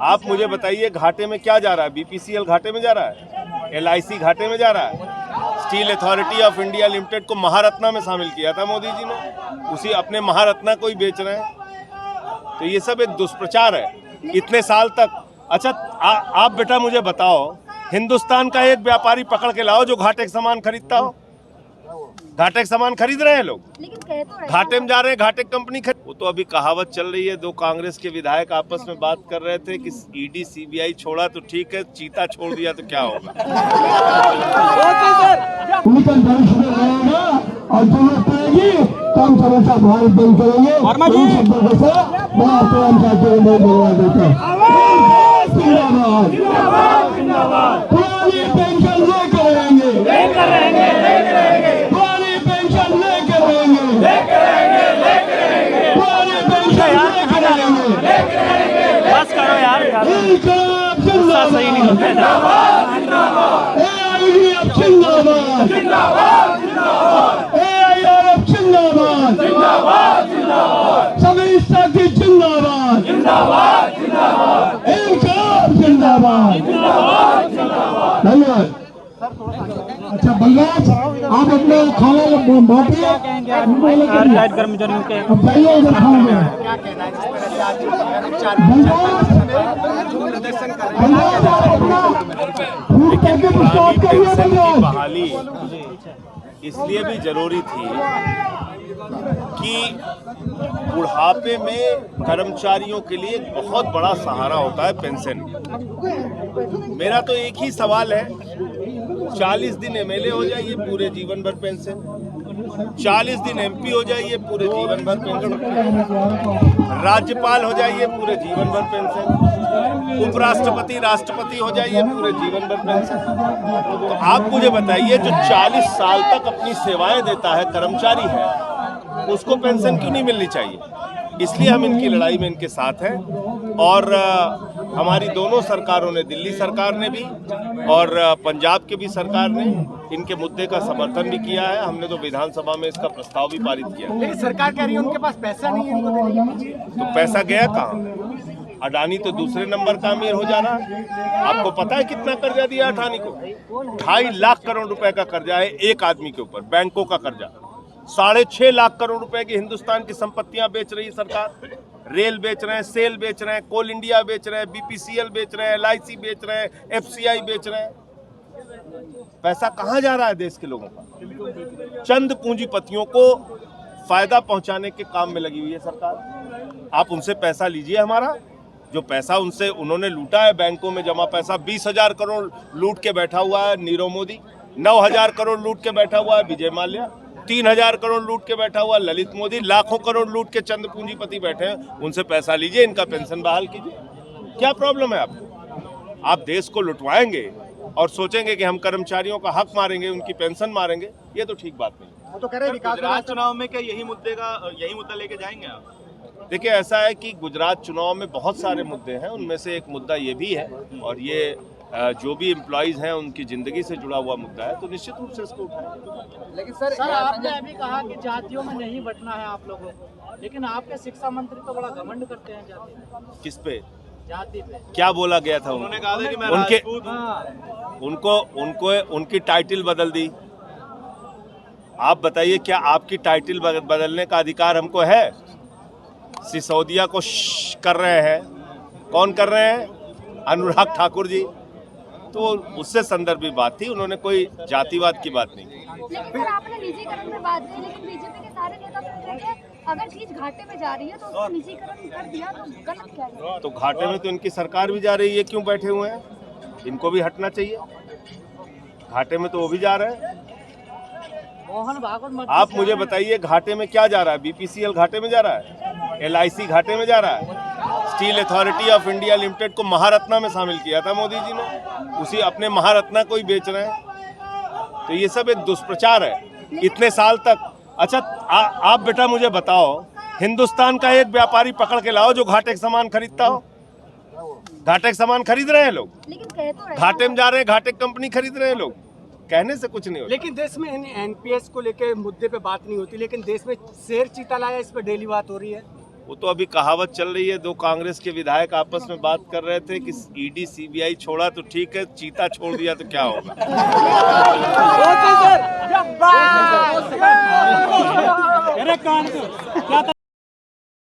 आप मुझे बताइए घाटे में क्या जा रहा है? बीपीसीएल घाटे में जा रहा है, एलआईसी घाटे में जा रहा है। Steel authority of India limited को महारत्ना में शामिल किया था मोदी जी ने, उसी अपने महारत्ना को ही बेच रहे हैं। तो ये सब एक दुष्प्रचार है इतने साल तक। अच्छा आप बेटा मुझे बताओ, हिंदुस्तान का एक व्यापारी पकड़ के लाओ जो घाटे का सामान खरीदता हो। घाटे का सामान खरीद रहे हैं लोग, लेकिन कह तो रहे घाटे में जा रहे हैं, घाटे कंपनी खरीद। वो तो अभी कहावत चल रही है, दो कांग्रेस के विधायक आपस में बात कर रहे थे कि ईडी सीबीआई छोड़ा तो ठीक है, चीता छोड़ दिया तो क्या होगा। और जरूरत पड़ेगी तो हम समस्या भारत बंद करेंगे। पुरानी पेंशन लेकर रहेंगे, पुरानी पेंशन लेकर रहेंगे, पुरानी पेंशन लेकर रहेंगे। बस करो यार, सही नहीं होता। AIDF जिंदाबाद, AIRF जिंदाबाद, सभी साथी जिंदाबाद, इनकलाब जिंदाबाद। धन्यवाद। अच्छा बलराज, आप अपना खाना बांटिए, कर्मचारियों के अब जाइए उधर खाओगे। बलराज आप अपना फूड पैकेट स्टॉप करिए। पेंशन की बलराज बहाली इसलिए भी जरूरी थी कि बुढ़ापे में कर्मचारियों के लिए बहुत बड़ा सहारा होता है पेंशन। मेरा तो एक ही सवाल है, 40 दिन एमएलए हो जाइए पूरे जीवन भर पेंशन, 40 दिन एमपी हो जाइए पूरे जीवन भर पेंशन, राज्यपाल हो जाइए पूरे जीवन भर पेंशन, उपराष्ट्रपति राष्ट्रपति हो जाइए पूरे जीवन भर पेंशन। तो आप मुझे बताइए जो 40 साल तक अपनी सेवाएं देता है, कर्मचारी है, उसको पेंशन क्यों नहीं मिलनी चाहिए? इसलिए हम इनकी लड़ाई में इनके साथ हैं। और हमारी दोनों सरकारों ने, दिल्ली सरकार ने भी और पंजाब के भी सरकार ने इनके मुद्दे का समर्थन भी किया है। हमने तो विधानसभा में इसका प्रस्ताव भी पारित किया। लेकिन सरकार कह रही है उनके पास पैसा नहीं है इनको देने के लिए। तो पैसा गया कहाँ? अडानी तो दूसरे नंबर का अमीर हो जा रहा है। आपको पता है कितना कर्जा दिया अडानी को? 2.5 लाख करोड़ रुपए का कर्जा है एक आदमी के ऊपर, बैंकों का कर्जा। 6.5 लाख करोड़ रुपए की हिंदुस्तान की संपत्तियां बेच रही है सरकार। रेल बेच रहे हैं, सेल बेच रहे हैं, कोल इंडिया बेच रहे हैं, बीपीसीएल बेच रहे हैं, एलआईसी बेच रहे हैं, एफसीआई बेच रहे हैं। पैसा कहां जा रहा है देश के लोगों का? चंद पूंजीपतियों को फायदा पहुंचाने के काम में लगी हुई है सरकार। आप उनसे पैसा लीजिए, हमारा जो पैसा उनसे उन्होंने लूटा है बैंकों में जमा पैसा, 20,000 करोड़ लूट के बैठा हुआ है नीरव मोदी, 9,000 करोड़ लूट के बैठा हुआ है विजय माल्या, 3,000 करोड़ लूट के बैठा हुआ ललित मोदी, लाखों करोड़ लूट के चंद पूंजीपति बैठे हैं। उनसे पैसा लीजिए, इनका पेंशन बहाल कीजिए। क्या प्रॉब्लम है आपको? आप देश को लुटवाएंगे और सोचेंगे कि हम कर्मचारियों का हक मारेंगे, उनकी पेंशन मारेंगे, ये तो ठीक बात नहीं। वो तो कह रहे विकास चुनाव में क्या यही मुद्दा लेके जाएंगे आप? देखिए ऐसा है कि गुजरात चुनाव में बहुत सारे मुद्दे हैं, उनमें से एक मुद्दा ये भी है, और ये जो भी एम्प्लॉइज हैं उनकी जिंदगी से जुड़ा हुआ मुद्दा है, तो निश्चित रूप से इसको उठाएंगे। लेकिन सर आपने अभी कहा कि जातियों में नहीं बंटना है आप लोगों को, लेकिन आपके शिक्षा मंत्री तो बड़ा घमंड करते हैं जाति में। किस पे? जाति पे क्या बोला गया था? उन्होंने कहा था कि मैं उनके राजपूत उनको उनकी टाइटल बदल दी। आप बताइए क्या आपकी टाइटल बदलने का अधिकार हमको है? सिसोदिया को कर रहे हैं, कौन कर रहे हैं? अनुराग ठाकुर जी। तो उससे संदर्भित बात थी, उन्होंने कोई जातिवाद की बात नहीं की। लेकिन सर आपने निजीकरण में बात की, लेकिन बीजेपी के सारे नेता तो कहते हैं अगर चीज घाटे में जा रही है तो उसको निजीकरण कर दिया तो गलत क्या है? तो घाटे में तो इनकी सरकार भी जा रही है, क्यों बैठे हुए हैं? इनको भी हटना चाहिए। घाटे में तो वो भी जा रहे हैं। मोहन भागवत आप मुझे बताइए घाटे में क्या जा रहा है? बीपीसीएल घाटे में जा रहा है, एलआईसी घाटे में जा रहा है। Steel authority of India limited को महारत्ना में शामिल किया था मोदी जी ने, उसी अपने महारत्ना को ही बेच रहे हैं। तो ये सब एक दुष्प्रचार है इतने साल तक। अच्छा आप बेटा मुझे बताओ, हिंदुस्तान का एक व्यापारी पकड़ के लाओ जो घाटे का सामान खरीदता हो। घाटे का सामान खरीद रहे हैं लोग, लेकिन कह तो रहे घाटे में जा रहे हैं, घाटे कंपनी खरीद रहे हैं लोग। कहने से कुछ नहीं होता। लेकिन देश में एनपीएस को लेके मुद्दे पे बात नहीं होती, लेकिन देश में शेर चीता लाया, इस पे डेली बात हो रही है। वो तो अभी कहावत चल रही है, दो कांग्रेस के विधायक आपस में बात कर रहे थे कि ईडी सीबीआई छोड़ा तो ठीक है, चीता छोड़ दिया तो क्या होगा।